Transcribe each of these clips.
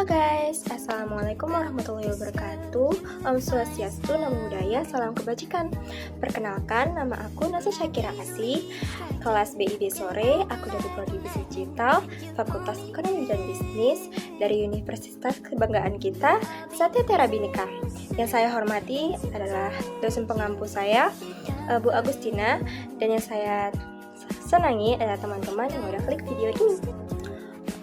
Halo guys, Assalamualaikum warahmatullahi wabarakatuh. Om Swastiastu, Namo Buddhaya, salam kebajikan. Perkenalkan, nama aku Nasa Syakira Asih, kelas BIB sore. Aku dari Prodi Bisnis Digital, Fakultas Ekonomi dan Bisnis dari Universitas Kebanggaan kita, Satya Tera Bhinneka. Yang saya hormati adalah dosen pengampu saya, Bu Agustina, dan yang saya senangi adalah teman-teman yang udah klik video ini.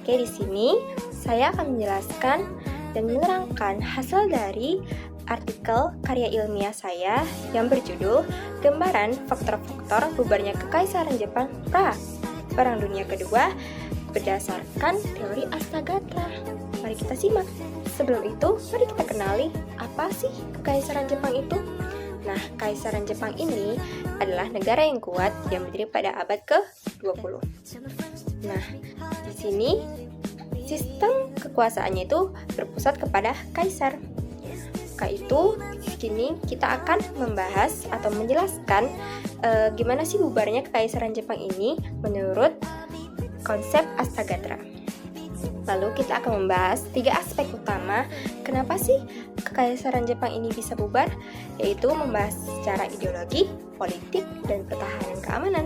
Oke, di sini saya akan menjelaskan dan menerangkan hasil dari artikel karya ilmiah saya yang berjudul Gambaran Faktor-Faktor Bubarnya Kekaisaran Jepang pra Perang Dunia Kedua berdasarkan teori Astagatra. Mari kita simak. Sebelum itu, mari kita kenali apa sih Kekaisaran Jepang itu. Nah, Kekaisaran Jepang ini adalah negara yang kuat yang berdiri pada abad ke-20. Nah, di sini sistem kekuasaannya itu berpusat kepada kaisar. Maka itu, di sini kita akan membahas atau menjelaskan gimana sih bubarnya Kekaisaran Jepang ini menurut konsep Astagatra. Lalu kita akan membahas 3 aspek utama kenapa sih Kekaisaran Jepang ini bisa bubar, yaitu membahas secara ideologi, politik, dan pertahanan keamanan.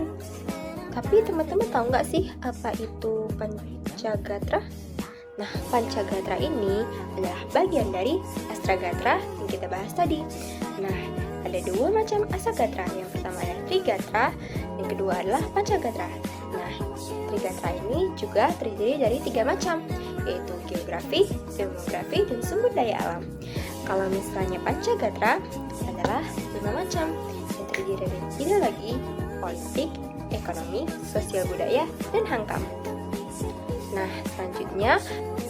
Tapi teman-teman tahu nggak sih apa itu Pancagatra? Nah, Pancagatra ini adalah bagian dari Astagatra yang kita bahas tadi. Nah, ada 2 macam Astagatra. Yang pertama adalah Trigatra, yang kedua adalah Pancagatra. Nah, Trigatra ini juga terdiri dari 3 macam, yaitu geografi, demografi, dan sumber daya alam. Kalau misalnya Pancagatra adalah 5 macam, yang terdiri dari ideologi, politik, ekonomi, sosial budaya, dan hankam. Nah, selanjutnya,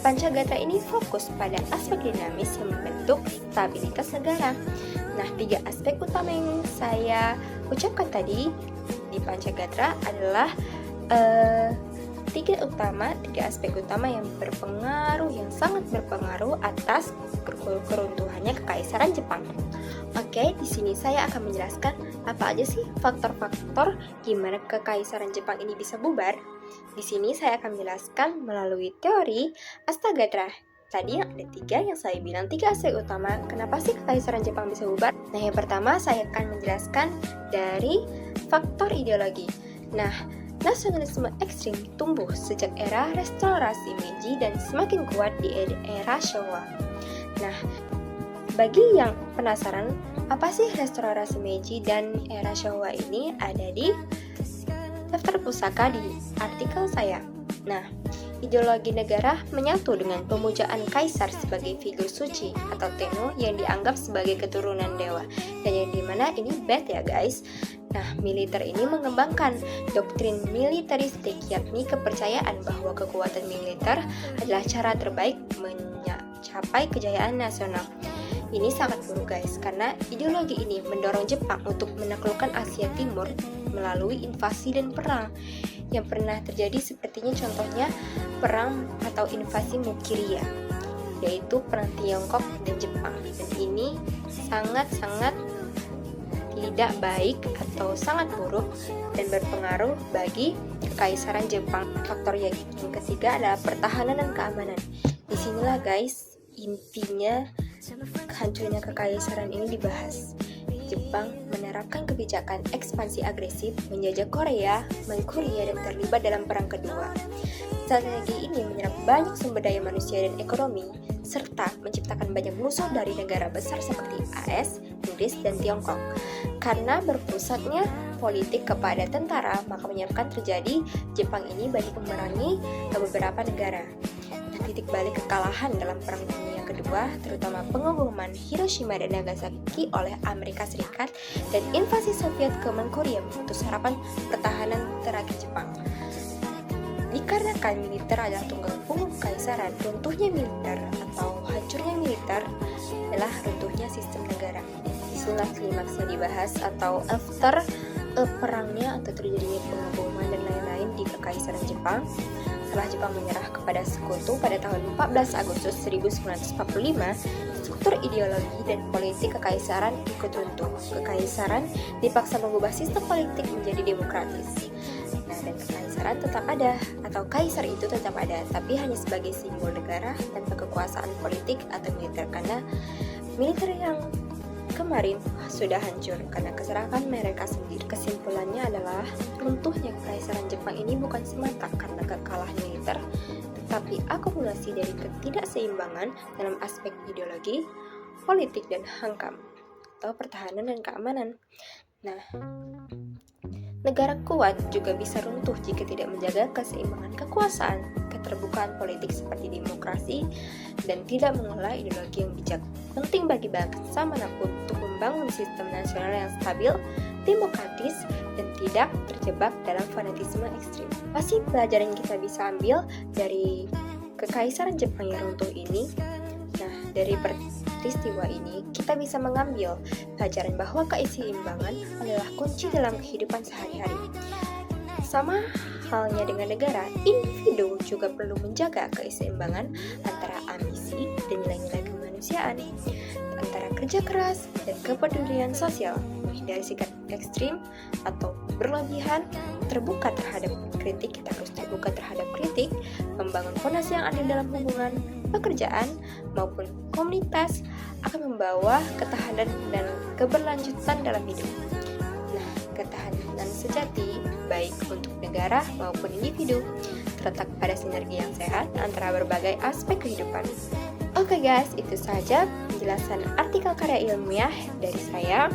Pancagatra ini fokus pada aspek dinamis yang membentuk stabilitas negara. Nah, 3 aspek utama yang saya ucapkan tadi di Pancagatra adalah 3 aspek utama yang berpengaruh, yang sangat berpengaruh atas keruntuhannya Kekaisaran Jepang. Oke, di sini saya akan menjelaskan apa aja sih faktor-faktor gimana Kekaisaran Jepang ini bisa bubar. Di sini saya akan menjelaskan melalui teori Astagatra. Tadi yang ada 3 yang saya bilang 3 aspek utama kenapa sih Kekaisaran Jepang bisa bubar. Nah, yang pertama saya akan menjelaskan dari faktor ideologi. Nah, nasionalisme ekstrim tumbuh sejak era restorasi Meiji dan semakin kuat di era Showa. Nah, bagi yang penasaran, apa sih restorasi Meiji dan era Showa ini, ada di daftar pusaka di artikel saya. Nah, ideologi negara menyatu dengan pemujaan kaisar sebagai figur suci atau Tenno yang dianggap sebagai keturunan dewa. Dan yang dimana ini bad ya guys. Nah, militer ini mengembangkan doktrin militeristik, yakni kepercayaan bahwa kekuatan militer adalah cara terbaik mencapai kejayaan nasional. Ini sangat buruk guys, karena ideologi ini mendorong Jepang untuk menaklukkan Asia Timur melalui invasi dan perang yang pernah terjadi, sepertinya contohnya perang atau invasi Mukiria, yaitu perang Tiongkok dan Jepang. Dan ini sangat-sangat tidak baik atau sangat buruk dan berpengaruh bagi Kekaisaran Jepang. Faktor yang ketiga adalah pertahanan dan keamanan. Disinilah guys intinya hancurnya Kekaisaran ini dibahas. Jepang menerapkan kebijakan ekspansi agresif, menjajah Korea, Manchuria, dan terlibat dalam Perang Kedua. Strategi ini menyerap banyak sumber daya manusia dan ekonomi, serta menciptakan banyak musuh dari negara besar seperti AS, Inggris, dan Tiongkok. Karena berpusatnya politik kepada tentara, maka menyebabkan terjadi Jepang ini banyak memerangi beberapa negara. Titik balik kekalahan dalam Perang Dunia Kedua, terutama pengeboman Hiroshima dan Nagasaki oleh Amerika Serikat dan invasi Soviet ke Manchuria memutus harapan pertahanan terakhir Jepang. Dikarenakan militer adalah tunggal punggung kekaisaran, runtuhnya militer atau hancurnya militer adalah runtuhnya sistem negara. Disinilah klimaks yang dibahas atau after perangnya atau terjadinya pengeboman dan lain-lain di Kekaisaran Jepang. Setelah Jepang menyerah kepada sekutu pada tahun 14 Agustus 1945, struktur ideologi dan politik kekaisaran ikut runtuh. Kekaisaran dipaksa mengubah sistem politik menjadi demokratis. Nah, dan kekaisaran tetap ada, atau kaisar itu tetap ada, tapi hanya sebagai simbol negara tanpa kekuasaan politik atau militer, karena militer yang kemarin sudah hancur karena keserakan mereka sendiri. Kesimpulannya adalah runtuhnya kekaisaran Jepang ini bukan semata karena kekalahan militer, tetapi akumulasi dari ketidakseimbangan dalam aspek ideologi, politik, dan hankam atau pertahanan dan keamanan. Nah, negara kuat juga bisa runtuh jika tidak menjaga keseimbangan kekuasaan, keterbukaan politik seperti demokrasi, dan tidak mengelola ideologi yang bijak. Penting bagi bangsa manapun untuk membangun sistem nasional yang stabil, demokratis, dan tidak terjebak dalam fanatisme ekstrim. Pasti pelajaran yang kita bisa ambil dari kekaisaran Jepang yang runtuh ini. Nah, dari peristiwa ini kita bisa mengambil pelajaran bahwa keseimbangan adalah kunci dalam kehidupan sehari-hari. Sama halnya dengan negara, individu juga perlu menjaga keseimbangan antara ambisi dan nilai-nilai kemanusiaan, antara kerja keras dan kepedulian sosial, menghindari sikap ekstrim atau berlebihan, terbuka terhadap kritik. Kita harus terbuka terhadap kritik, membangun fondasi yang adil dalam hubungan, pekerjaan, maupun komunitas akan membawa ketahanan dan keberlanjutan dalam hidup. Nah, ketahanan sejati baik untuk negara maupun individu terletak pada sinergi yang sehat antara berbagai aspek kehidupan. Oke guys, itu saja penjelasan artikel karya ilmiah dari saya.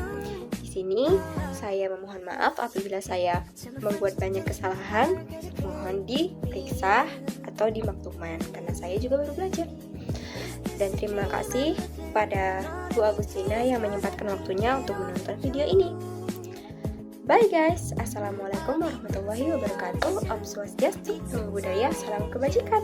Di sini saya memohon maaf apabila saya membuat banyak kesalahan. Mohon diperiksa atau dimaklumkan karena saya juga baru belajar. Dan terima kasih pada Bu Agustina yang menyempatkan waktunya untuk menonton video ini. Bye guys, Assalamualaikum warahmatullahi wabarakatuh. Om Swastiastu, Namo Buddhaya, salam kebajikan.